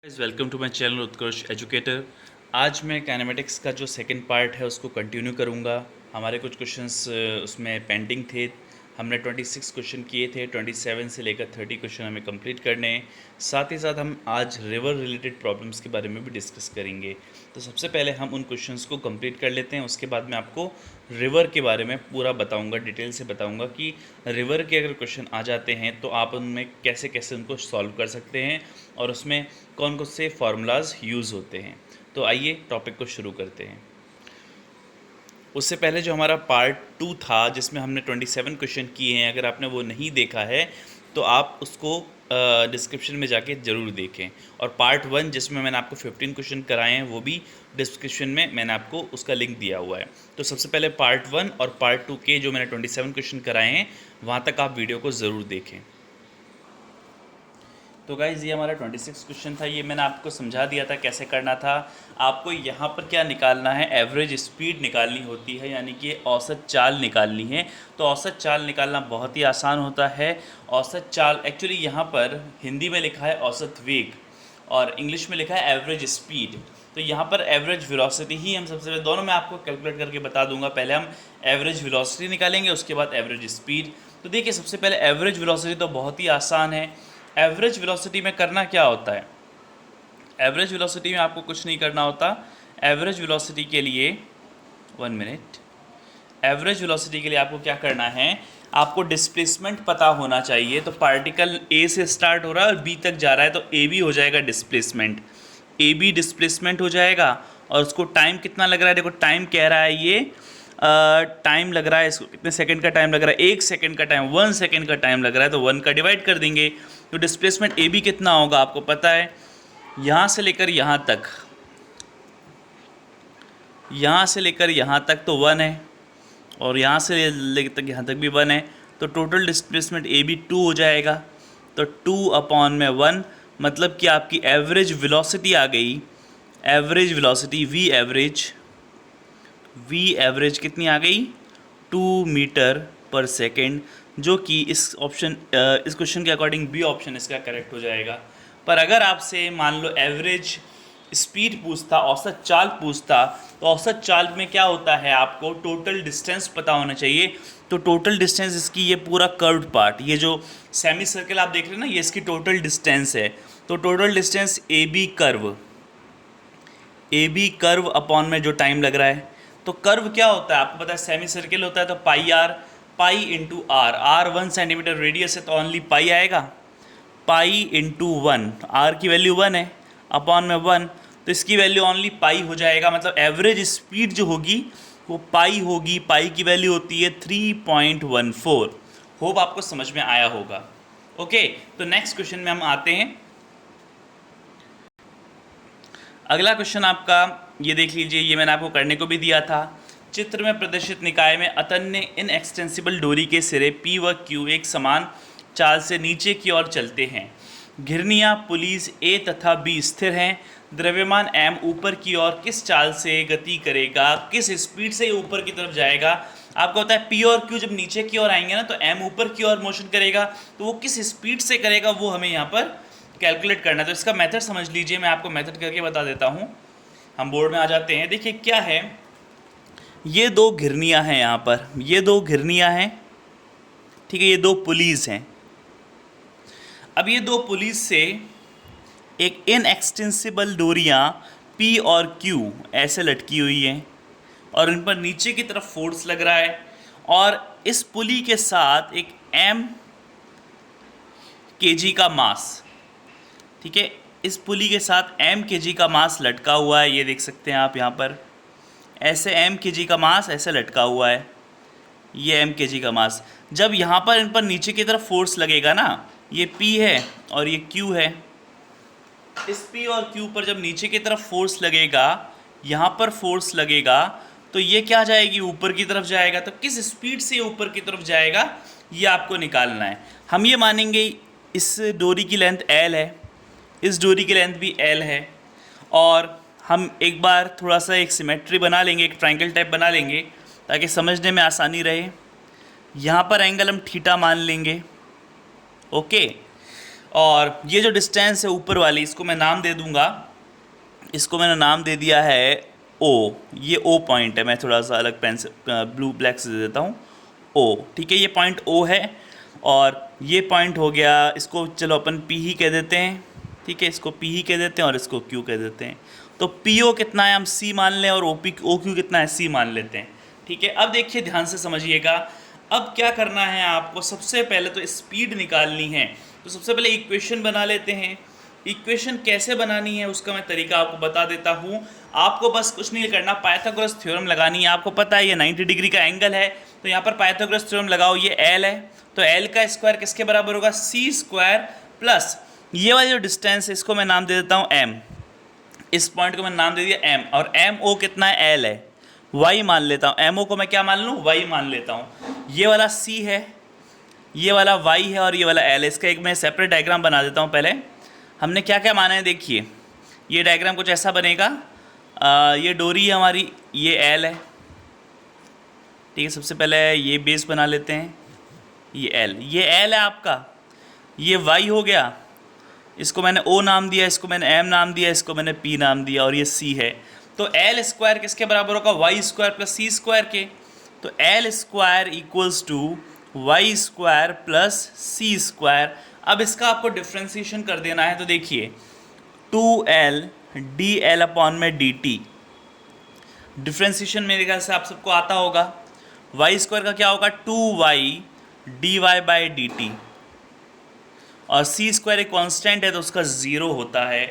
Welcome to my channel Utkarsh educator. आज मैं kinematics का जो सेकंड पार्ट है उसको कंटिन्यू करूंगा। हमारे कुछ क्वेश्चंस उसमें पेंडिंग थे। हमने 26 क्वेश्चन किए थे, 27 से लेकर 30 क्वेश्चन हमें कंप्लीट करने हैं। साथ ही साथ हम आज रिवर रिलेटेड प्रॉब्लम्स के बारे में भी डिस्कस करेंगे। तो सबसे पहले हम उन क्वेश्चंस को कंप्लीट कर लेते हैं, उसके बाद मैं आपको रिवर के बारे में पूरा बताऊंगा, डिटेल से बताऊंगा कि रिवर के अगर क्वेश्चन आ जाते हैं तो आप उनमें कैसे कैसे उनको सॉल्व कर सकते हैं और उसमें कौन कौन से फार्मूलाज यूज़ होते हैं। तो आइए टॉपिक को शुरू करते हैं। उससे पहले जो हमारा पार्ट 2 था जिसमें हमने 27 क्वेश्चन किए हैं, अगर आपने वो नहीं देखा है तो आप उसको डिस्क्रिप्शन में जाके ज़रूर देखें। और पार्ट 1 जिसमें मैंने आपको 15 क्वेश्चन कराए हैं वो भी डिस्क्रिप्शन में मैंने आपको उसका लिंक दिया हुआ है। तो सबसे पहले पार्ट 1 और पार्ट 2 के जो मैंने 27 क्वेश्चन कराए हैं वहाँ तक आप वीडियो को ज़रूर देखें। तो गाइज़ ये हमारा 26 क्वेश्चन था, ये मैंने आपको समझा दिया था कैसे करना था। आपको यहाँ पर क्या निकालना है, एवरेज स्पीड निकालनी होती है, यानी कि औसत चाल निकालनी है। तो औसत चाल निकालना बहुत ही आसान होता है। औसत चाल एक्चुअली यहाँ पर हिंदी में लिखा है औसत वेग और इंग्लिश में लिखा है एवरेज स्पीड। तो यहाँ पर एवरेज वेलोसिटी ही हम सबसे पहले, दोनों में आपको कैलकुलेट करके बता दूंगा। पहले हम एवरेज वेलोसिटी निकालेंगे, उसके बाद एवरेज स्पीड। तो देखिए सबसे पहले एवरेज वेलोसिटी तो बहुत ही आसान है। एवरेज वेलोसिटी में करना क्या होता है, एवरेज वेलोसिटी में आपको कुछ नहीं करना होता। एवरेज वेलोसिटी के लिए 1 मिनट, एवरेज वेलोसिटी के लिए आपको क्या करना है, आपको डिस्प्लेसमेंट पता होना चाहिए। तो पार्टिकल ए से स्टार्ट हो रहा है और बी तक जा रहा है, तो ए बी हो जाएगा डिस्प्लेसमेंट, ए बी डिस्प्लेसमेंट हो जाएगा। और उसको टाइम कितना लग रहा है, देखो टाइम कह रहा है ये टाइम लग रहा है, इसको कितने सेकंड का टाइम लग रहा है, 1 सेकंड का टाइम, 1 सेकंड का टाइम लग रहा है, तो 1 का डिवाइड कर देंगे। तो डिस्प्लेसमेंट ए बी कितना होगा आपको पता है, यहाँ से लेकर यहाँ तक, यहाँ से लेकर यहाँ तक तो 1 है और यहाँ से लेकर तक यहाँ तक भी 1 है। तो टोटल डिस्प्लेसमेंट ए बी 2 हो जाएगा। तो 2/1 मतलब कि आपकी एवरेज वेलोसिटी आ गई, एवरेज वेलोसिटी वी एवरेज कितनी आ गई, 2 मीटर पर सेकेंड, जो कि इस ऑप्शन इस क्वेश्चन के अकॉर्डिंग बी ऑप्शन इसका करेक्ट हो जाएगा। पर अगर आपसे मान लो एवरेज स्पीड पूछता, औसत चाल पूछता, तो औसत चाल में क्या होता है, आपको टोटल डिस्टेंस पता होना चाहिए। तो टोटल डिस्टेंस इसकी, ये पूरा कर्व्ड पार्ट, ये जो सेमी सर्कल आप देख रहे हैं ना, ये इसकी टोटल डिस्टेंस है। तो total distance A B curve upon में जो टाइम लग रहा है। तो कर्व क्या होता है आपको पता है, सेमी सर्कल होता है तो pi into R 1 centimetre radius है तो ओनली पाई आएगा, पाई इंटू 1, आर की वैल्यू 1 है, अपॉन में 1, तो इसकी वैल्यू ओनली पाई हो जाएगा। मतलब एवरेज स्पीड जो होगी वो पाई होगी, पाई की वैल्यू होती है 3.14। होप आपको समझ में आया होगा। ओके, तो नेक्स्ट क्वेश्चन में हम आते हैं। अगला क्वेश्चन आपका ये देख लीजिए, ये मैंने आपको करने को भी दिया था। चित्र में प्रदर्शित निकाय में अतन्य इनएक्सटेंसिबल डोरी के सिरे P व Q एक समान चाल से नीचे की ओर चलते हैं। घिरनियाँ पुलीज A तथा B स्थिर हैं। द्रव्यमान M ऊपर की ओर किस चाल से गति करेगा, किस स्पीड से ऊपर की तरफ जाएगा। आपको होता है P और Q जब नीचे की ओर आएंगे ना तो M ऊपर की ओर मोशन करेगा, तो वो किस स्पीड से करेगा वो हमें यहाँ पर कैलकुलेट करना है। तो इसका मेथड समझ लीजिए, मैं आपको मेथड करके बता देता हूँ। हम बोर्ड में आ जाते हैं। देखिए क्या है, ये 2 घिरनियाँ हैं, यहाँ पर ये 2 घिरनियाँ हैं, ठीक है, ये 2 पुलीस हैं। अब ये 2 पुलिस से एक इनएक्सटेंसिबल डोरियाँ P और Q ऐसे लटकी हुई हैं और इन पर नीचे की तरफ फोर्स लग रहा है, और इस पुली के साथ एक M kg का मास, ठीक है, इस पुली के साथ M kg का मास लटका हुआ है। ये देख सकते हैं आप यहाँ पर ऐसे M kg का मास ऐसे लटका हुआ है, ये M kg का मास। जब यहाँ पर इन पर नीचे की तरफ फोर्स लगेगा ना, ये P है और ये Q है, इस P और Q पर जब नीचे की तरफ फोर्स लगेगा, यहाँ पर फोर्स लगेगा, तो ये क्या जाएगी, ऊपर की तरफ जाएगा। तो किस स्पीड से ऊपर की तरफ जाएगा ये आपको निकालना है। हम ये मानेंगे इस डोरी की लेंथ L है, इस डोरी की लेंथ भी L है, और हम एक बार थोड़ा सा एक सिमेट्री बना लेंगे, एक ट्रायंगल टाइप बना लेंगे ताकि समझने में आसानी रहे। यहाँ पर एंगल हम थीटा मान लेंगे, ओके। और ये जो डिस्टेंस है ऊपर वाली, इसको मैं नाम दे दूंगा, इसको मैंने नाम दे दिया है ओ। ये ओ पॉइंट है, मैं थोड़ा सा अलग पेन से ब्लू ब्लैक से दे देता हूँ, ओ। ठीक है, ये पॉइंट ओ है और ये पॉइंट हो गया, इसको चलो अपन पी ही कह देते हैं। ठीक है, इसको पी ही कह देते हैं और इसको क्यू कह देते हैं। तो पी ओ कितना है हम सी मान लें और ओ क्यू कितना है सी मान लेते हैं। ठीक है, अब देखिए ध्यान से समझिएगा, अब क्या करना है आपको, सबसे पहले तो स्पीड निकालनी है। तो सबसे पहले इक्वेशन बना लेते हैं। इक्वेशन कैसे बनानी है उसका मैं तरीका आपको बता देता हूँ। आपको बस कुछ नहीं करना, पाइथागोरस थ्योरम लगानी है। आपको पता है ये 90 डिग्री का एंगल है, तो यहाँ पर पाइथागोरस थ्योरम लगाओ। ये एल है, तो एल का स्क्वायर किसके बराबर होगा, सी स्क्वायर प्लस ये वाली जो डिस्टेंस है इसको मैं नाम दे देता हूँ एम। इस पॉइंट को मैंने नाम दे दिया एम, और एम ओ कितना है, एल है, वाई मान लेता हूँ। एम ओ को मैं क्या मान लूँ, वाई मान लेता हूँ। ये वाला सी है, ये वाला वाई है और ये वाला एल है। इसका एक मैं सेपरेट डायग्राम बना देता हूँ। पहले हमने क्या क्या माना है देखिए, ये डायग्राम कुछ ऐसा बनेगा। ये डोरी है हमारी, ये एल है। ठीक है, सबसे पहले ये बेस बना लेते हैं, ये एल है आपका, ये वाई हो गया, इसको मैंने ओ नाम दिया, इसको मैंने एम नाम दिया, इसको मैंने पी नाम दिया, और ये सी है। तो एल स्क्वायर किसके बराबर होगा, Y square plus C square के। तो L square equals to Y square plus C square. अब इसका आपको डिफ्रेंसिएशन कर देना है। तो देखिए 2l डी एल अपॉन में डी टी, डिफ्रेंसिएशन मेरे ख्याल से आप सबको आता होगा। वाई स्क्वायर का क्या होगा, 2y D Y by D T, और सी स्क्वायर एक कांस्टेंट है तो उसका ज़ीरो होता है।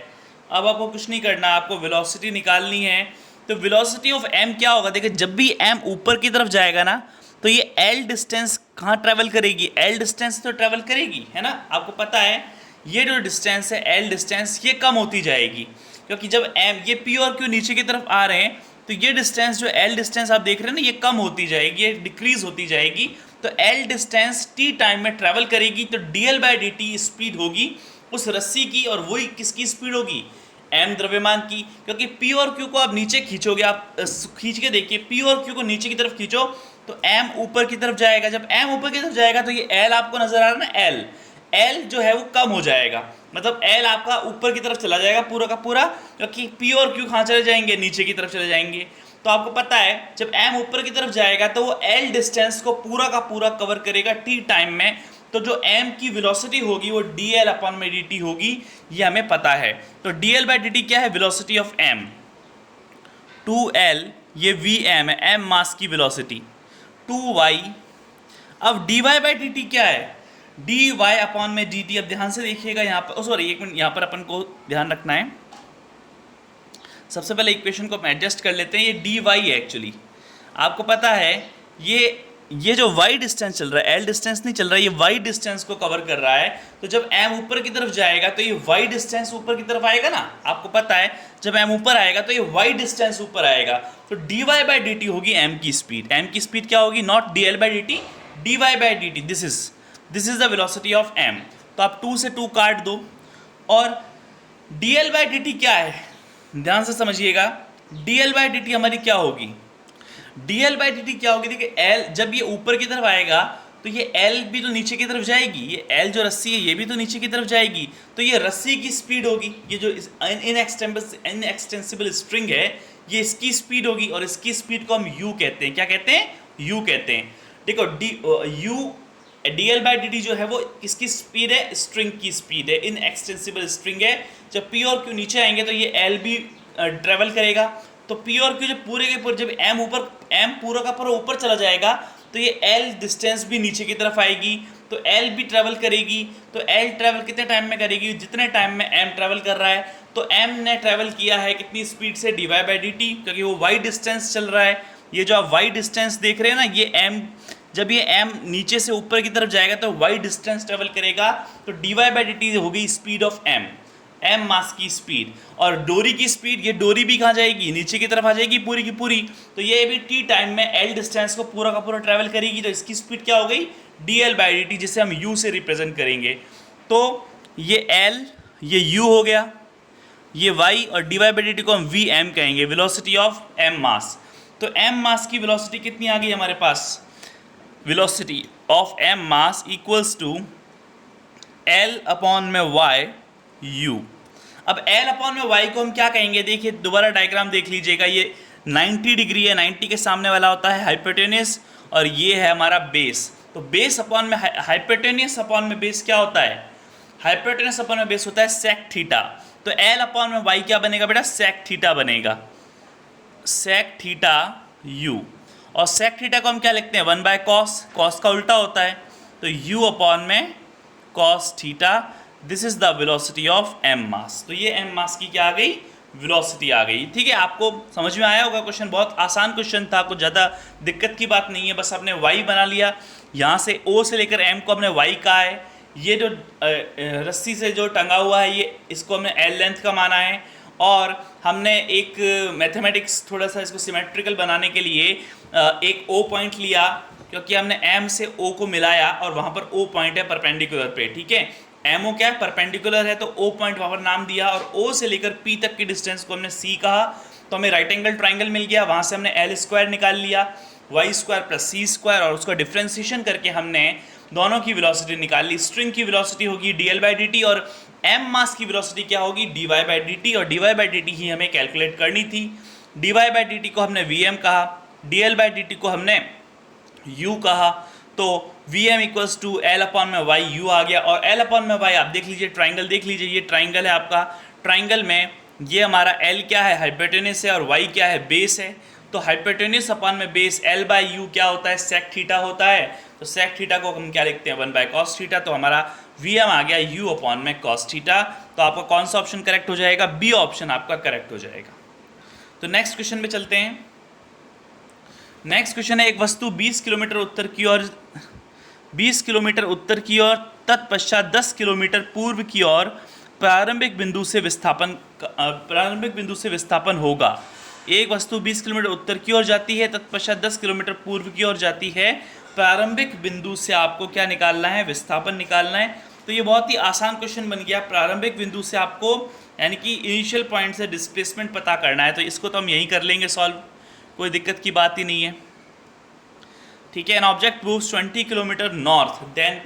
अब आपको कुछ नहीं करना, आपको वेलोसिटी निकालनी है। तो वेलोसिटी ऑफ m क्या होगा, देखिए जब भी m ऊपर की तरफ जाएगा ना, तो ये l डिस्टेंस कहाँ ट्रैवल करेगी, l डिस्टेंस तो ट्रैवल करेगी, है ना। आपको पता है ये जो डिस्टेंस है l डिस्टेंस, ये कम होती जाएगी, क्योंकि जब m ये p और q नीचे की तरफ आ रहे हैं तो ये डिस्टेंस जो l डिस्टेंस आप देख रहे हैं ना, ये कम होती जाएगी, ये डिक्रीज होती जाएगी। तो l डिस्टेंस t टाइम में ट्रैवल करेगी, तो dl by D T speed होगी उस रस्सी की, और वही किसकी स्पीड होगी, m द्रव्यमान की। क्योंकि p और q को आप नीचे खींचोगे, आप खींच के देखिए, p और q को नीचे की तरफ खींचो तो m ऊपर की तरफ जाएगा। जब m ऊपर की तरफ जाएगा तो ये l आपको नजर आ रहा है ना, l जो है वो कम हो जाएगा, मतलब l आपका ऊपर की तरफ चला जाएगा पूरा का पूरा, क्योंकि p और q कहाँ चले जाएंगे, नीचे की तरफ चले जाएंगे। तो आपको पता है जब m ऊपर की तरफ जाएगा तो वो l डिस्टेंस को पूरा का पूरा कवर करेगा t टाइम में। तो जो m की वेलोसिटी होगी वो dl अपॉन में dt होगी, ये हमें पता है। तो dl बाई dt क्या है, वेलोसिटी ऑफ m। 2l ये vm है, m मास की वेलोसिटी, 2y। अब dy बाई dt क्या है, dy अपॉन में dt। अब ध्यान से देखिएगा यहाँ पर, सॉरी एक मिनट, यहाँ पर अपन को ध्यान रखना है। सबसे पहले इक्वेशन को एडजस्ट कर लेते हैं। ये dy है एक्चुअली, आपको पता है ये जो y डिस्टेंस चल रहा है, l डिस्टेंस नहीं चल रहा है, ये y डिस्टेंस को कवर कर रहा है। तो जब m ऊपर की तरफ जाएगा तो ये y डिस्टेंस ऊपर की तरफ आएगा ना, आपको पता है जब m ऊपर आएगा तो ये y डिस्टेंस ऊपर आएगा। तो dy बाई dt होगी m की स्पीड। m की स्पीड क्या होगी, not dl by dt, dy by dt। This is the velocity of m। तो आप 2 से 2 काट दो, और dl बाई dt क्या है, ध्यान से समझिएगा। dl बाई dt हमारी क्या होगी, dl बाई dt क्या होगी, देखिए l जब ये ऊपर की तरफ आएगा तो ये l भी तो नीचे की तरफ जाएगी, ये l जो रस्सी है ये भी तो नीचे की तरफ जाएगी। तो ये रस्सी की स्पीड होगी, ये जो इनएक्सटेंसिबल स्ट्रिंग है ये इसकी स्पीड होगी, और इसकी स्पीड को हम u कहते हैं। क्या कहते हैं, u कहते हैं। देखो dl बाई dt जो है वो किसकी स्पीड है, स्ट्रिंग की स्पीड है, इनएक्सटेंसिबल स्ट्रिंग है। जब p और q नीचे आएंगे तो ये l भी ट्रेवल करेगा। तो p और q जब पूरे के पूरे, जब m पूरा का पूरा ऊपर चला जाएगा तो ये l डिस्टेंस भी नीचे की तरफ आएगी, तो l भी ट्रैवल करेगी। तो l ट्रैवल कितने टाइम में करेगी, जितने टाइम में m ट्रैवल कर रहा है। तो m ने ट्रैवल किया है कितनी स्पीड से, dy बाई dt, क्योंकि वो y डिस्टेंस चल रहा है। ये जो आप y डिस्टेंस देख रहे हैं ना, ये m, जब ये m नीचे से ऊपर की तरफ जाएगा तो y डिस्टेंस ट्रैवल करेगा। तो dy बाई dt होगी स्पीड ऑफ m, m मास की स्पीड। और डोरी की स्पीड, ये डोरी भी कहाँ जाएगी, नीचे की तरफ आ जाएगी पूरी की पूरी। तो ये भी t टाइम में l डिस्टेंस को पूरा का पूरा ट्रैवल करेगी। तो इसकी स्पीड क्या हो गई, dl बाई dt, जिसे हम u से रिप्रेजेंट करेंगे। तो ये l, ये u हो गया, ये y, और dy बाई dt को हम vm कहेंगे, वेलोसिटी ऑफ m मास। तो m मास की वेलोसिटी कितनी आ गई हमारे पास, velocity of m mass equals to L upon में y u। अब L अपॉन में y को हम क्या कहेंगे, देखिए दोबारा डायग्राम देख लीजिएगा, ये 90 डिग्री है, 90 के सामने वाला होता है हाइपोटेन्यूस और ये है हमारा बेस। तो बेस अपॉन में हाइपोटेन्यूस अपॉन में बेस क्या होता है, हाइपोटेन्यूस अपॉन में बेस होता है सेक थीटा। तो L अपॉन में y क्या बनेगा बेटा, सेक थीटा बनेगा, सेक थीटा u। और सेक थीटा को हम क्या लिखते हैं, 1/cos, कॉस का उल्टा होता है, तो u अपॉन में cos theta. This is the velocity of m मास। तो ये m मास की क्या आ गई, वेलोसिटी आ गई। ठीक है, आपको समझ में आया होगा क्वेश्चन, बहुत आसान क्वेश्चन था, कुछ ज़्यादा दिक्कत की बात नहीं है, बस आपने y बना लिया, यहाँ से o से लेकर m को हमने y कहा है, ये जो रस्सी से जो टंगा हुआ है ये इसको हमने l लेंथ का माना है, और हमने एक मैथमेटिक्स थोड़ा सा इसको सिमेट्रिकल बनाने के लिए एक O पॉइंट लिया, क्योंकि हमने M से O को मिलाया और वहाँ पर O पॉइंट है परपेंडिकुलर पे। ठीक है, MO क्या है, परपेंडिकुलर है, तो O पॉइंट वहाँ पर नाम दिया, और O से लेकर P तक की डिस्टेंस को हमने C कहा, तो हमें राइट एंगल ट्राइंगल मिल गया। वहाँ से हमने L² निकाल लिया, y² + c², और उसका डिफ्रेंसिएशन करके हमने दोनों की वेलोसिटी निकाल ली। स्ट्रिंग की वेलोसिटी होगी dl/dt और m मास की वेलोसिटी क्या होगी, dy/dt, और dy/dt ही हमें कैलकुलेट करनी थी। dy/dt को हमने vm कहा, dl/dt को हमने u कहा, तो vm equals to L upon में y u आ गया। और L अपॉन में y आप देख लीजिए, ट्राइंगल देख लीजिए, ये ट्राइंगल है आपका, ट्राइंगल में ये हमारा L क्या है, हाइपोटेन्यूस है, और y क्या है, बेस है। तो हाइपोटेन्यूस अपॉन में बेस L/u क्या होता है, सेक थीटा होता है। तो सेक थीटा को हम क्या लिखते हैं, 1/cos थीटा। तो हमारा Vm आ गया u अपॉन में cos थीटा। तो आपका कौन सा ऑप्शन करेक्ट हो जाएगा, बी ऑप्शन आपका करेक्ट हो जाएगा। तो नेक्स्ट क्वेश्चन में चलते हैं। नेक्स्ट क्वेश्चन है, एक वस्तु 20 किलोमीटर उत्तर की ओर, 20 किलोमीटर उत्तर की ओर तत्पश्चात 10 किलोमीटर पूर्व की ओर प्रारंभिक बिंदु से विस्थापन होगा। एक वस्तु 20 किलोमीटर उत्तर की ओर जाती है, तत्पश्चात 10 किलोमीटर पूर्व की ओर जाती है, प्रारंभिक बिंदु से आपको क्या निकालना है, विस्थापन निकालना है। तो ये बहुत ही आसान क्वेश्चन बन गया, प्रारंभिक बिंदु से आपको यानी कि इनिशियल पॉइंट से डिस्प्लेसमेंट पता करना है। तो इसको तो हम यहीं कर लेंगे सॉल्व, कोई दिक्कत की बात ही नहीं है। ठीक है, an object moves 20 kilometre north then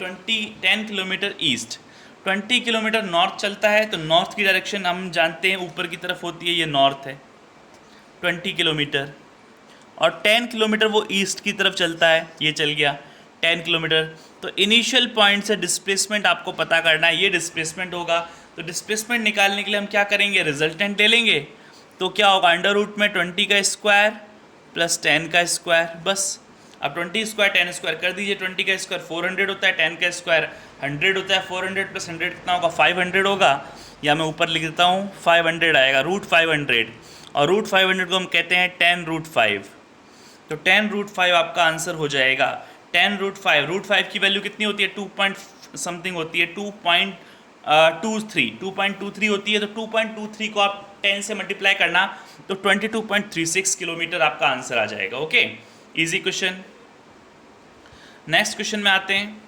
10 kilometre east. 20 kilometre north चलता है, तो नॉर्थ की डायरेक्शन हम जानते हैं ऊपर की तरफ होती है, ये नॉर्थ है 20 किलोमीटर, और 10 किलोमीटर वो ईस्ट की तरफ चलता है, ये चल गया 10 किलोमीटर। तो इनिशियल पॉइंट से डिस्प्लेसमेंट आपको पता करना है, ये डिस्प्लेसमेंट होगा। तो डिस्प्लेसमेंट निकालने के लिए हम क्या करेंगे, रिजल्टेंट ले लेंगे। तो क्या होगा, अंडर रूट में 20 का स्क्वायर प्लस 10 का स्क्वायर, बस। अब 20 स्क्वायर 10 स्क्वायर कर दीजिए, 20 का स्क्वायर 400 होता है, 10 का स्क्वायर 100 होता है, 400 + 100 कितना होगा, 500 होगा, या मैं ऊपर लिख देता हूँ 500 आएगा, √500, और √500 को हम कहते हैं 10√5। तो 10√5 आपका आंसर हो जाएगा। 10√5, √5 की वैल्यू कितनी होती है, 2 पॉइंट समथिंग होती है, 2.23 होती है। तो 2.23 को आप 10 से मल्टीप्लाई करना, तो 22.36 किलोमीटर आपका आंसर आ जाएगा। Okay, easy question. Next question में आते हैं।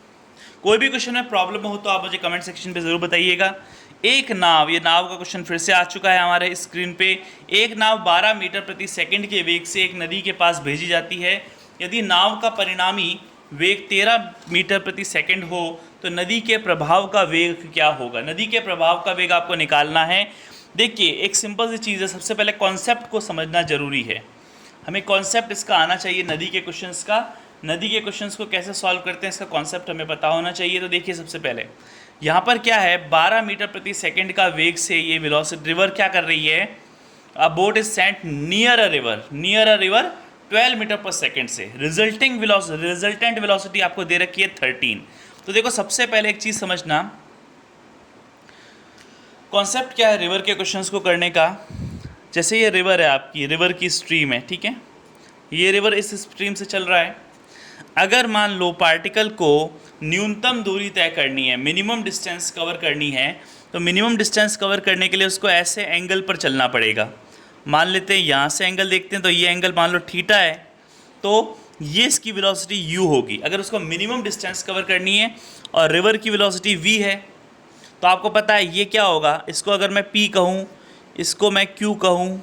कोई भी क्वेश्चन में प्रॉब्लम हो तो आप मुझे कमेंट सेक्शन पे ज़रूर बताइएगा। एक नाव, ये नाव का क्वेश्चन फिर से आ चुका है हमारे स्क्रीन पे। एक नाव 12 मीटर प्रति सेकंड के वेग से एक नदी के पास भेजी जाती है। यदि नाव का परिणामी वेग 13 मीटर प्रति सेकंड हो तो नदी के प्रभाव का वेग क्या होगा। नदी के प्रभाव का वेग आपको निकालना है। देखिए, एक सिंपल सी चीज़ है, सबसे पहले कॉन्सेप्ट को समझना ज़रूरी है। हमें कॉन्सेप्ट इसका आना चाहिए, नदी के क्वेश्चंस का। नदी के क्वेश्चंस को कैसे सॉल्व करते हैं इसका कॉन्सेप्ट हमें पता होना चाहिए। तो देखिए, सबसे पहले यहाँ पर क्या है, 12 मीटर प्रति सेकंड का वेग से ये वेलोसिटी, रिवर क्या कर रही है, a boat is sent near a river 12 metre per second से। रिजल्टेंट वेलोसिटी आपको दे रखी है 13। तो देखो, सबसे पहले एक चीज़ समझना, कॉन्सेप्ट क्या है रिवर के क्वेश्चंस को करने का। जैसे ये रिवर है आपकी, रिवर की स्ट्रीम है, ठीक है, ये रिवर इस स्ट्रीम से चल रहा है। अगर मान लो पार्टिकल को न्यूनतम दूरी तय करनी है, मिनिमम डिस्टेंस कवर करनी है, तो मिनिमम डिस्टेंस कवर करने के लिए उसको ऐसे एंगल पर चलना पड़ेगा। मान लेते हैं यहाँ से एंगल देखते हैं, तो ये एंगल मान लो थीटा है, तो ये इसकी वेलोसिटी u होगी अगर उसको मिनिमम डिस्टेंस कवर करनी है। और रिवर की वेलोसिटी v है, तो आपको पता है ये क्या होगा। इसको अगर मैं p कहूँ, इसको मैं q कहूँ,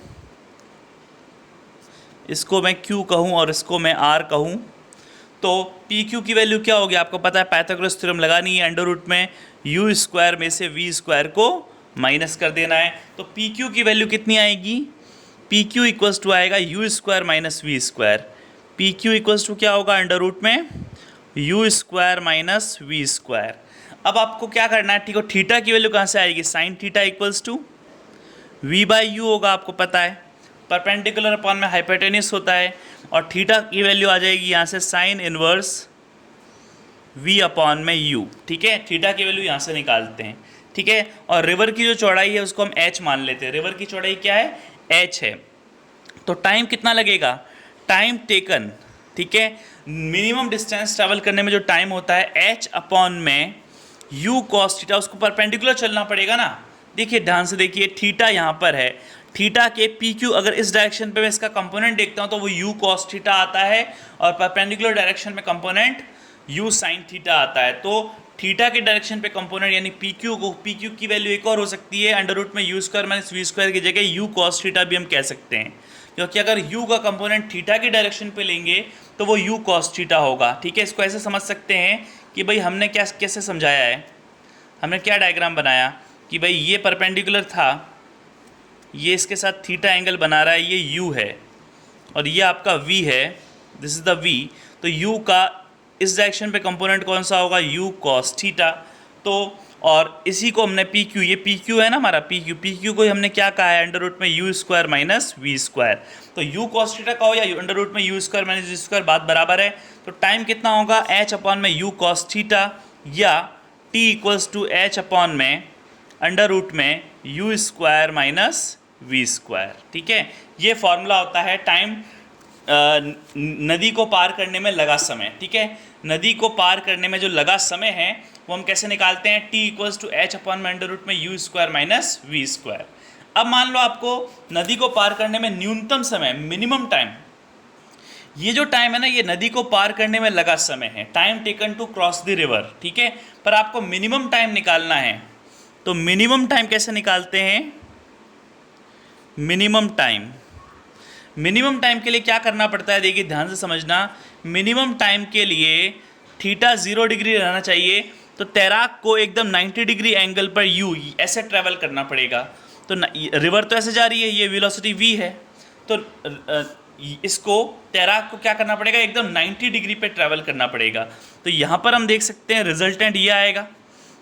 इसको मैं q कहूँ और इसको मैं r कहूँ, तो पी क्यू की वैल्यू क्या होगी आपको पता है, पाइथागोरस थ्योरम लगानी है। अंडर रूट में यू स्क्वायर में से वी स्क्वायर को माइनस कर देना है। तो पी क्यू की वैल्यू कितनी आएगी, पी क्यू इक्वल्स टू आएगा U square minus V square. P Q equals to क्या होगा, अंडर रूट में you square minus V square. अब आपको क्या करना है, ठीक है, थीटा की वैल्यू कहाँ से आएगी, sine theta equals to V by U होगा, आपको पता है परपेंडिकुलर अपॉन में हाइपोटेन्यूस होता है, और थीटा की वैल्यू आ जाएगी यहाँ से साइन इनवर्स वी अपॉन में यू। ठीक है, थीटा की वैल्यू यहाँ से निकालते हैं। ठीक है, और रिवर की जो चौड़ाई है उसको हम एच मान लेते हैं। रिवर की चौड़ाई क्या है, एच है। तो टाइम कितना लगेगा, टाइम टेकन, ठीक है, मिनिमम डिस्टेंस ट्रैवल करने में जो टाइम होता है एच अपॉन में यू कॉस थीटा, उसको परपेंडिकुलर चलना पड़ेगा ना। देखिए ध्यान से देखिए, थीटा यहाँ पर है, थीटा के पी क्यू अगर इस डायरेक्शन पे मैं इसका कंपोनेंट देखता हूँ तो वो यू कॉस थीटा आता है, और परपेंडिकुलर डायरेक्शन में कंपोनेंट यू साइन थीटा आता है। तो थीटा के डायरेक्शन पे कंपोनेंट यानी पी क्यू की वैल्यू एक और हो सकती है, अंडर रूट में you square minus V square की जगह यू कॉस थीटा भी हम कह सकते हैं, क्योंकि अगर u का कंपोनेंट थीटा की डायरेक्शन पे लेंगे तो वो u cos थीटा होगा। ठीक है, इसको ऐसे समझ सकते हैं कि भाई हमने क्या कैसे समझाया है, हमने क्या डायग्राम बनाया कि भाई ये परपेंडिकुलर था, ये इसके साथ थीटा एंगल बना रहा है, ये u है और ये आपका v है, दिस इज़ द v। तो u का इस डायरेक्शन पे कंपोनेंट कौन सा होगा, u cos थीटा। तो और इसी को हमने पी क्यू, ये पी क्यू है ना हमारा, पी क्यू को हमने क्या कहा है, अंडर रूट में you square minus V square. तो यू कॉस थीटा का हो या अंडर रूट में you square minus V square, बात बराबर है। तो टाइम कितना होगा, एच अपॉन में यू कॉस थीटा, या T equals to H upon में अंडर रूट में you square minus V square. ठीक है, ये फॉर्मूला होता है टाइम नदी को पार करने में लगा समय। ठीक है, नदी को पार करने में जो लगा समय है वो हम कैसे निकालते हैं, T equals to H upon में अंडर रूट में you square minus V square. अब मान लो आपको नदी को पार करने में न्यूनतम समय, मिनिमम टाइम, ये जो टाइम है ना, ये नदी को पार करने में लगा समय है, time taken to cross the river. ठीक है, पर आपको मिनिमम टाइम निकालना है, तो मिनिमम टाइम कैसे निकालते हैं, मिनिमम टाइम के लिए क्या करना पड़ता है, देखिए ध्यान से समझना। मिनिमम टाइम के लिए थीटा 0 डिग्री रहना चाहिए, तो तैराक को एकदम 90 डिग्री एंगल पर यू ऐसे ट्रैवल करना पड़ेगा। तो रिवर तो ऐसे जा रही है, ये वेलोसिटी v है, तो इसको तैराक को क्या करना पड़ेगा, एकदम 90 डिग्री पे ट्रैवल करना पड़ेगा। तो यहाँ पर हम देख सकते हैं रिजल्टेंट ये आएगा,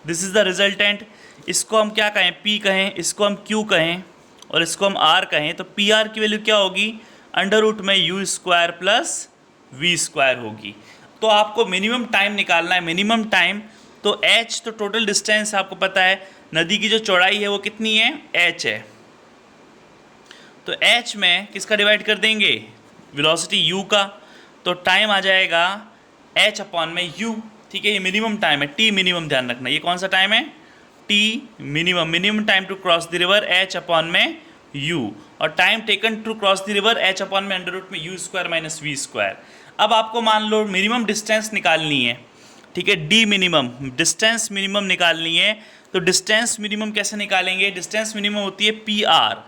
दिस इज़ द रिजल्टेंट। इसको हम क्या कहें, p कहें, इसको हम q कहें और इसको हम r कहें। तो पी आर की वैल्यू क्या होगी, अंडर रूट में you square plus we square होगी। तो आपको मिनिमम टाइम निकालना है, मिनिमम टाइम। तो h तो टोटल डिस्टेंस आपको पता है, नदी की जो चौड़ाई है वो कितनी है, h है। तो h में किसका डिवाइड कर देंगे, वेलोसिटी u का, तो टाइम आ जाएगा h अपॉन में u। ठीक है, ये मिनिमम टाइम है, t मिनिमम ध्यान रखना, ये कौन सा टाइम है, t minimum time to cross the river h upon में u, और time taken to cross the river h upon में अंडर रूट में you square minus V square. अब आपको मान लो मिनिमम डिस्टेंस निकालनी है, ठीक है, डी मिनिमम, डिस्टेंस मिनिमम निकालनी है। तो डिस्टेंस मिनिमम कैसे निकालेंगे, डिस्टेंस मिनिमम होती है पी आर,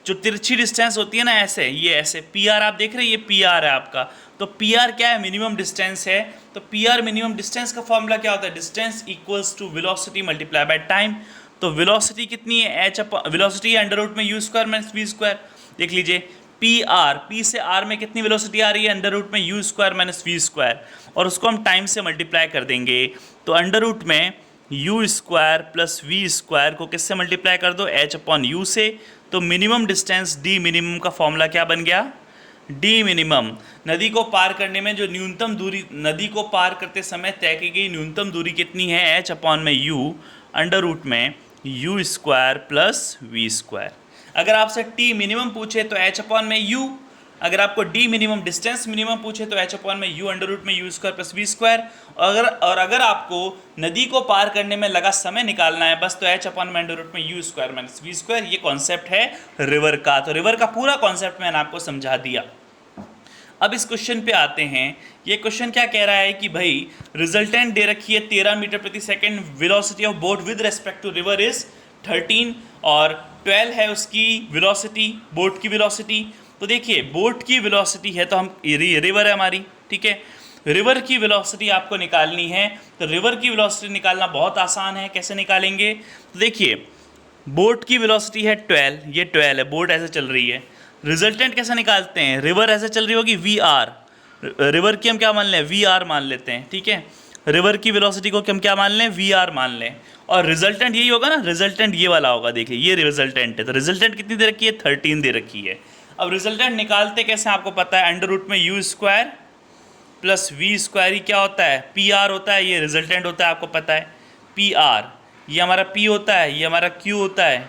जो तिरछी डिस्टेंस होती है ना, ऐसे, ये ऐसे पी आर आप देख रहे हैं, ये पी आर है आपका। तो पी आर क्या है, मिनिमम डिस्टेंस है। तो पी आर मिनिमम डिस्टेंस का फॉर्मूला क्या होता है, distance equals to velocity multiply by time. तो वेलोसिटी कितनी है, एच वेलोसिटी अंडर रूट में you square minus V square. देख लीजिए, पी आर, पी से आर में कितनी वेलोसिटी आ रही है, अंडर रूट में you square minus V square, और उसको हम टाइम से मल्टीप्लाई कर देंगे। तो अंडर रूट में you square plus we square को किससे मल्टीप्लाई कर दो, एच अपॉन यू से। तो मिनिमम डिस्टेंस डी मिनिमम का फॉर्मूला क्या बन गया, डी मिनिमम। नदी को पार करने में जो न्यूनतम दूरी, नदी को पार करते समय तय की गई न्यूनतम दूरी कितनी है, एच अपॉन में यू अंडर रूट में you square plus we square. अगर आपसे टी मिनिमम पूछे तो एच अपॉन में यू, अगर आपको डी मिनिमम डिस्टेंस मिनिमम पूछे तो एच अपॉन में यू अंडर रूट में you square plus we square. अगर आपको नदी को पार करने में लगा समय निकालना है बस, तो एच अपॉन में अंडर रूट में you square minus V square. ये कॉन्सेप्ट है रिवर का। तो रिवर का पूरा कॉन्सेप्ट मैंने आपको समझा दिया। अब इस क्वेश्चन पे आते हैं। ये क्वेश्चन क्या कह रहा है कि भाई रिजल्टेंट दे रखी है 13 मीटर प्रति second, velocity of boat with respect to river is 13 और 12 है उसकी वेलोसिटी, बोट की वेलोसिटी। तो देखिए बोट की वेलोसिटी है, तो हम रिवर है हमारी, ठीक है, रिवर की वेलोसिटी आपको निकालनी है। तो रिवर की वेलोसिटी निकालना बहुत आसान है, कैसे निकालेंगे? तो देखिए, बोट की वेलोसिटी है 12, ये 12 है, बोट ऐसे चल रही है। रिजल्टेंट कैसे निकालते हैं? रिवर ऐसे चल रही होगी वी आर, रिवर की हम क्या मान लें? वी आर मान लेते हैं, ठीक है। रिवर की वेलोसिटी को हम क्या मान लें? वी आर मान लें। और रिजल्टेंट यही होगा ना, रिजल्टेंट ये वाला होगा, देखिए ये रिजल्टेंट है। तो रिजल्टेंट कितनी दे रखी है? 13 दे रखी है। अब रिजल्टेंट निकालते कैसे आपको पता है, अंडर रूट में you square plus we square ही क्या होता है? पी आर होता है। ये रिजल्टेंट होता है, आपको पता है पी आर, ये हमारा पी होता है, ये हमारा क्यू होता है,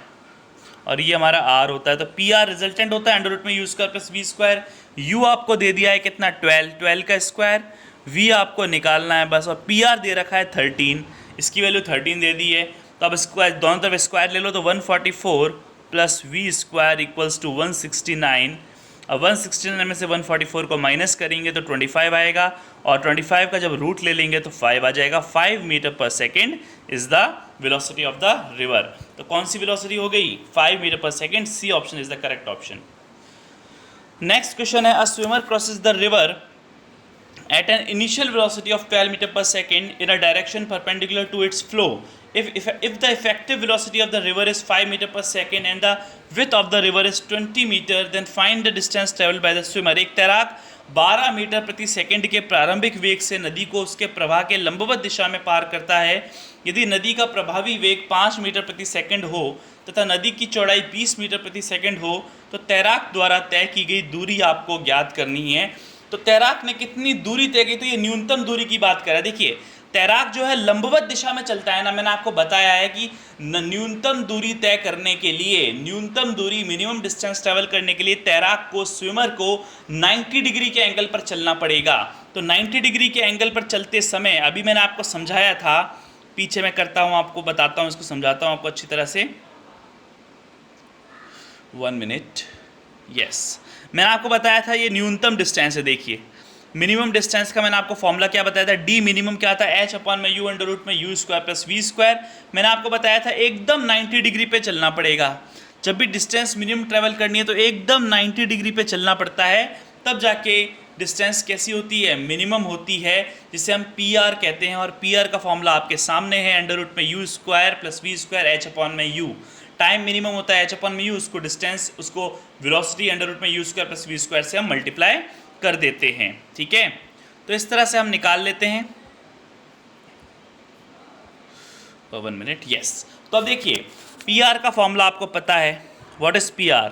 और ये हमारा आर होता है। तो पी आर रिजल्टेंट होता है अंडर रूट में you square plus we square. U आपको दे दिया है कितना? 12, 12 का स्क्वायर। वी आपको निकालना है बस, और पी आर दे रखा है 13, इसकी वैल्यू 13 दे दी है। तो अब स्क्वायर दोनों तरफ स्क्वायर ले लो, तो 144 plus we square equals to 169। अब 169 में से 144 को माइनस करेंगे तो 25 आएगा, और 25 का जब रूट ले लेंगे तो 5 आ जाएगा। 5 metre per second is the velocity of the river. तो कौन सी वेलोसिटी हो गई? 5 metre per second. C option is the correct option. Next question है, a swimmer crosses the river at an initial velocity of 12 meter per second in a direction perpendicular to its flow. If the effective velocity of the river is 5 meter per second and the width of the river is 20 meter, then find the distance traveled by the swimmer. एक तैराक 12 metre प्रति second के प्रारंभिक वेग से नदी को उसके प्रवाह के लंबवत दिशा में पार करता है। यदि नदी का प्रभावी वेग 5 मीटर प्रति सेकंड हो तथा नदी की चौड़ाई 20 मीटर प्रति सेकंड हो, तो तैराक द्वारा तय की गई दूरी आपको ज्ञात करनी है। तो तैराक ने कितनी दूरी तय की? तो ये न्यूनतम दूरी की बात कर रहा है। देखिए, तैराक जो है लंबवत दिशा में चलता है ना, मैंने आपको बताया है कि न्यूनतम दूरी तय करने के लिए, न्यूनतम दूरी मिनिमम डिस्टेंस ट्रेवल करने के लिए तैराक को, स्विमर को 90 डिग्री के एंगल पर चलना पड़ेगा। तो 90 डिग्री के एंगल पर चलते समय, अभी मैंने आपको समझाया था, पीछे मैं करता हूँ, आपको बताता हूँ, इसको समझाता हूँ आपको अच्छी तरह से। 1 मिनट। यस, मैंने आपको बताया था ये न्यूनतम डिस्टेंस है। देखिए, मिनिमम डिस्टेंस का मैंने आपको फॉर्मूला क्या बताया था? डी मिनिमम क्या था? एच अपॉन में यू अंडर रूट में you square plus we square. मैंने आपको बताया था एकदम 90 डिग्री पे चलना पड़ेगा। जब भी डिस्टेंस मिनिमम ट्रेवल करनी है तो एकदम 90 डिग्री पे चलना पड़ता है, तब जाके डिस्टेंस कैसी होती है? मिनिमम होती है, जिसे हम पी आर कहते हैं। और पी आर का फॉर्मूला आपके सामने है, अंडर रूट में you square plus we square H upon में यू। टाइम मिनिमम होता है एच अपॉन में यू, उसको डिस्टेंस, उसको वेलोसिटी अंडर रूट में you square plus we square से हम मल्टीप्लाई कर देते हैं, ठीक है। तो इस तरह से हम निकाल लेते हैं। 1 मिनट। यस, तो अब देखिए, पी आर का फॉर्मूला आपको पता है। What is P R?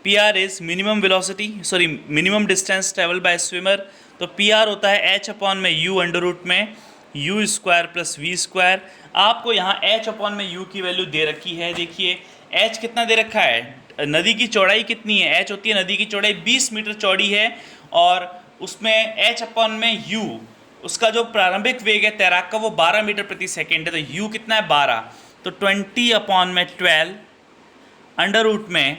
P R is minimum velocity, sorry minimum distance travel by swimmer. तो पी आर होता है एच अपॉन में यू अंडर रूट में you square plus we square. आपको यहाँ एच अपॉन में यू की वैल्यू दे रखी है। देखिए, एच कितना दे रखा है? नदी की चौड़ाई कितनी है? एच होती है नदी की चौड़ाई 20 मीटर चौड़ी है, और उसमें एच अपॉन में यू, उसका जो प्रारंभिक वेग है तैराक का वो 12 मीटर प्रति सेकेंड है। तो यू कितना है? 12। तो 20 अपॉन में 12 अंडर रूट में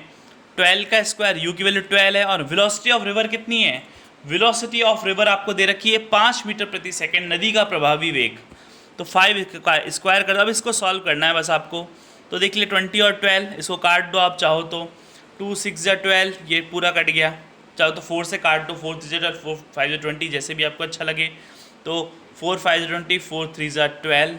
12 का स्क्वायर, यू की वैल्यू 12 है। और वेलोसिटी ऑफ रिवर कितनी है? वेलोसिटी ऑफ रिवर आपको दे रखी है 5 मीटर प्रति सेकेंड, नदी का प्रभावी वेग। तो 5 का स्क्वायर कर दो। अब इसको सॉल्व करना है बस आपको। तो देख लिए 20 और 12, इसको काट दो आप चाहो तो। 2 6 या 12, ये पूरा कट गया। चाहो तो 4 से काट दो, 4 3 या 4 5 या 20, जैसे भी आपको अच्छा लगे। तो 4 5 20, 4 3 या 12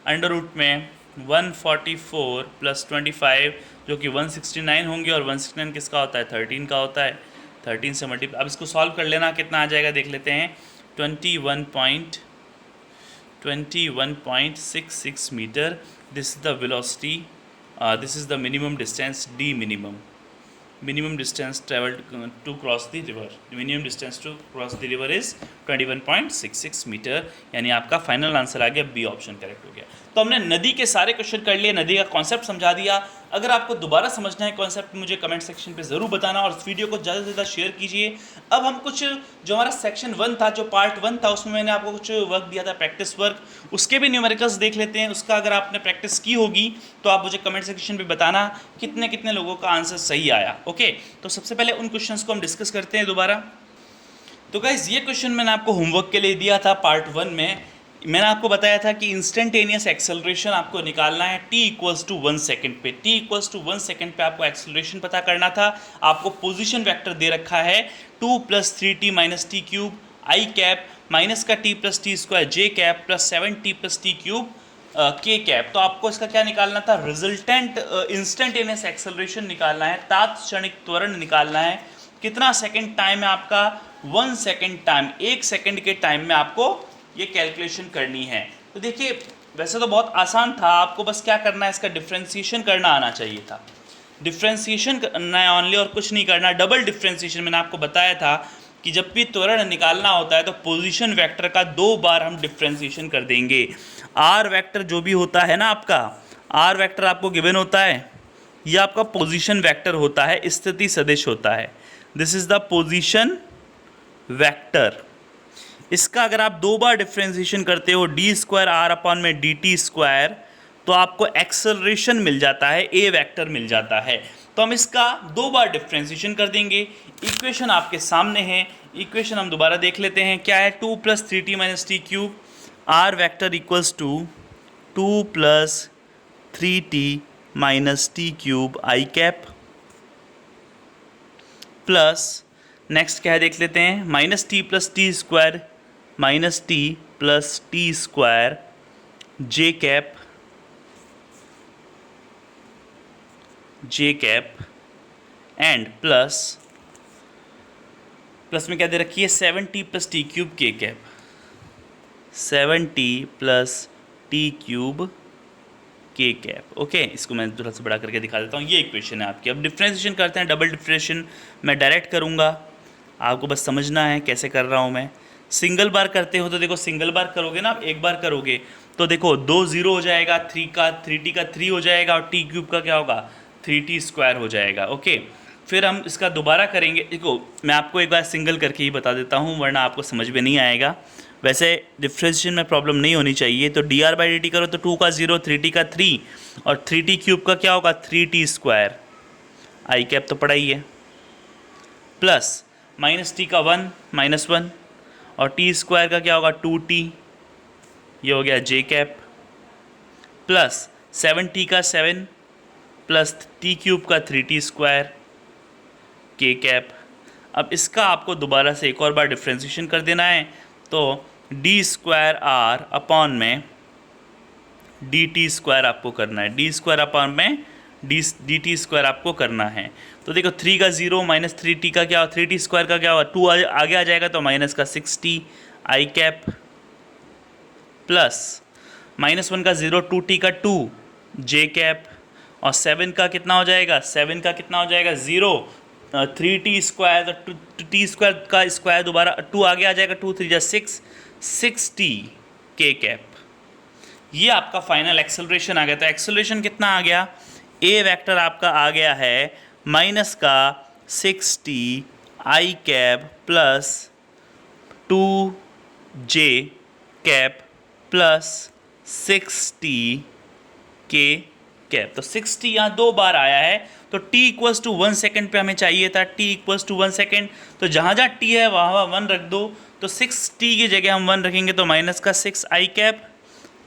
अंडर रूट में 144 प्लस 25 जो कि 169 होंगे, और 169 किसका होता है? 13 का होता है। 13 से मल्टीप्लाई। अब इसको सॉल्व कर लेना, कितना आ जाएगा देख लेते हैं। 21.66 metre. This is the velocity, this is the minimum distance, D minimum distance traveled to cross the river. The minimum distance to cross the river is 21.66 metre. यानी आपका फाइनल आंसर आ गया, बी ऑप्शन करेक्ट हो गया। तो हमने नदी के सारे क्वेश्चन कर लिए, नदी का कॉन्सेप्ट समझा दिया। अगर आपको दोबारा समझना है कॉन्सेप्ट, मुझे कमेंट सेक्शन पे ज़रूर बताना, और इस वीडियो को ज़्यादा से ज़्यादा शेयर कीजिए। अब हम कुछ, जो हमारा सेक्शन 1 था, जो पार्ट 1 था, उसमें मैंने आपको कुछ वर्क दिया था, प्रैक्टिस वर्क, उसके भी न्यूमेरिकल्स देख लेते हैं। उसका अगर आपने प्रैक्टिस की होगी तो आप मुझे कमेंट सेक्शन पे बताना कितने कितने लोगों का आंसर सही आया। ओके, तो सबसे पहले उन क्वेश्चंस को हम डिस्कस करते हैं दोबारा। तो गाइज, ये क्वेश्चन मैंने आपको होमवर्क के लिए दिया था पार्ट 1 में। मैंने आपको बताया था कि इंस्टेंटेनियस एक्सेलरेशन आपको निकालना है t इक्वल्स टू 1 सेकेंड पे। t इक्वल्स टू 1 सेकेंड पे आपको एक्सेलरेशन पता करना था। आपको पोजीशन वेक्टर दे रखा है 2 + 3t - t³ i cap minus का टी प्लस टी स्क्वायर जे cap plus 7t plus t cube के कैप। तो आपको इसका क्या निकालना था, रिजल्टेंट इंस्टेंटेनियस एक्सेलरेशन निकालना है, तात्क्षणिक त्वरण निकालना है। कितना सेकंड टाइम है आपका, 1 सेकंड टाइम, 1 सेकंड के टाइम में आपको ये कैलकुलेशन करनी है। तो देखिए वैसे तो बहुत आसान था, आपको बस क्या करना है, इसका डिफ्रेंसिएशन करना आना चाहिए था। डिफ्रेंसिएशन करना है ऑनली, और कुछ नहीं करना। डबल डिफ्रेंसिएशन मैंने आपको बताया था कि जब भी त्वरण निकालना होता है तो पोजीशन वेक्टर का 2 बार हम डिफ्रेंसिएशन कर देंगे। आर वेक्टर जो भी होता है ना आपका, आर वेक्टर आपको गिवन होता है, ये आपका पोजीशन वेक्टर होता है, स्थिति सदिश होता है। This is the position vector. इसका अगर आप 2 बार डिफ्रेंसिएशन करते हो डी स्क्वायर आर अपॉन में डी टी स्क्वायर, तो आपको एक्सेलरेशन मिल जाता है, ए वेक्टर मिल जाता है। तो हम इसका 2 बार डिफ्रेंसिएशन कर देंगे। इक्वेशन आपके सामने है, इक्वेशन हम दोबारा देख लेते हैं। क्या है, 2 + 3t - t cube R vector equals to 2 + 3t - t cube I cap plus next क्या है देख लेते हैं, -t + t square -t + t square J cap and plus में क्या दे रखी है, 7t + t क्यूब के कैप, 7t + t क्यूब के कैप। ओके, इसको मैं थोड़ा सा बड़ा करके दिखा देता हूँ। ये इक्वेशन है आपकी। अब डिफ्रेंसिएशन करते हैं, डबल डिफ्रेंसिएशन मैं डायरेक्ट करूँगा, आपको बस समझना है कैसे कर रहा हूँ मैं। सिंगल बार करते हो तो देखो, सिंगल बार करोगे ना आप, एक बार करोगे तो देखो 2 0 हो जाएगा, 3t का 3 हो जाएगा, और t क्यूब का क्या होगा, 3t स्क्वायर हो जाएगा। ओके, फिर हम इसका दोबारा करेंगे। देखो मैं आपको एक बार सिंगल करके ही बता देता हूँ, वरना आपको समझ में नहीं आएगा। वैसे डिफ्रेंशिएशन में प्रॉब्लम नहीं होनी चाहिए। तो dr/dt करो तो 2 का 0, 3t का 3, और 3t क्यूब का क्या होगा, 3t स्क्वायर, आई कैप तो पड़ा ही है, प्लस -t का 1 -1, और t स्क्वायर का क्या होगा, 2t, ये हो गया जे कैप, प्लस 7t का 7 प्लस t क्यूब का 3t स्क्वायर के कैप। अब इसका आपको दोबारा से एक और बार डिफ्रेंसिएशन कर देना है। तो डी स्क्वायर आर अपॉन में डी टी स्क्वायर आपको करना है, डी स्क्वायर अपॉन में डी टी स्क्वायर आपको करना है। तो देखो 3 का 0 -3t का क्या होगा, 3t स्क्वायर का क्या होगा, 2 आगे आ जाएगा तो माइनस का 6t आई कैप, प्लस -1 का 0, 2t का 2 जे कैप, और 7 का कितना हो जाएगा, 7 का कितना हो जाएगा 0, 3t स्क्वायर, तो 2t स्क्वायर का स्क्वायर दोबारा 2 आगे आ जाएगा, 2 3 जा 6t के कैप। ये आपका फाइनल एक्सेलरेशन आ गया। तो एक्सेलरेशन कितना आ गया, ए वेक्टर आपका आ गया है माइनस का 6t i cap plus 2j cap plus 6t k cap. तो 6t यहाँ 2 बार आया है। तो t = 1 सेकेंड पे हमें चाहिए था, t = 1 सेकेंड। तो जहाँ जहाँ t है वहाँ 1 रख दो। तो 6t की जगह हम 1 रखेंगे तो माइनस का 6 आई कैप,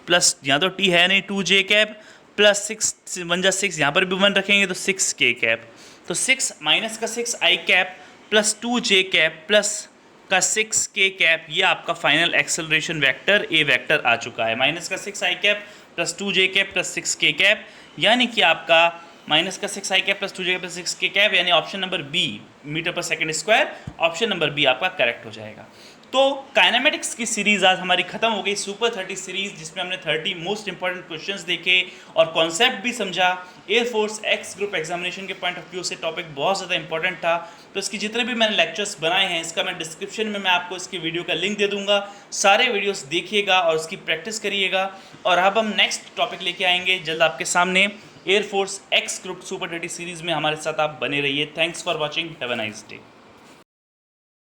प्लस यहाँ तो t है नहीं 2j कैप, प्लस 6 1 जा 6, यहाँ पर भी 1 रखेंगे तो 6 के कैप। तो 6 माइनस का 6 i cap plus 2j cap plus का 6 के कैप, ये आपका final acceleration vector a vector आ चुका है। माइनस का 6 i cap plus 2j cap plus 6 k cap, यानी कि आपका माइनस का 6 i cap plus 2j cap plus 6 k cap, यानी ऑप्शन नंबर बी मीटर/सेकंड², ऑप्शन नंबर बी आपका करेक्ट हो जाएगा। तो काइनेमेटिक्स की सीरीज़ आज हमारी खत्म हो गई, सुपर 30 सीरीज़, जिसमें हमने 30 मोस्ट इंपॉर्टेंट क्वेश्चंस देखे और कॉन्सेप्ट भी समझा। एयरफोर्स एक्स ग्रुप एग्जामिनेशन के पॉइंट ऑफ व्यू से टॉपिक बहुत ज़्यादा इंपॉर्टेंट था। तो इसकी जितने भी मैंने लेक्चर्स बनाए हैं, इसका मैं डिस्क्रिप्शन में मैं आपको इसकी वीडियो का लिंक दे दूंगा। सारे वीडियोस देखिएगा और उसकी प्रैक्टिस करिएगा। और अब हम नेक्स्ट टॉपिक लेके आएंगे जल्द आपके सामने। Air force x group super 30 series में हमारे साथ आप बने रहिए। Thanks for watching, have a nice day.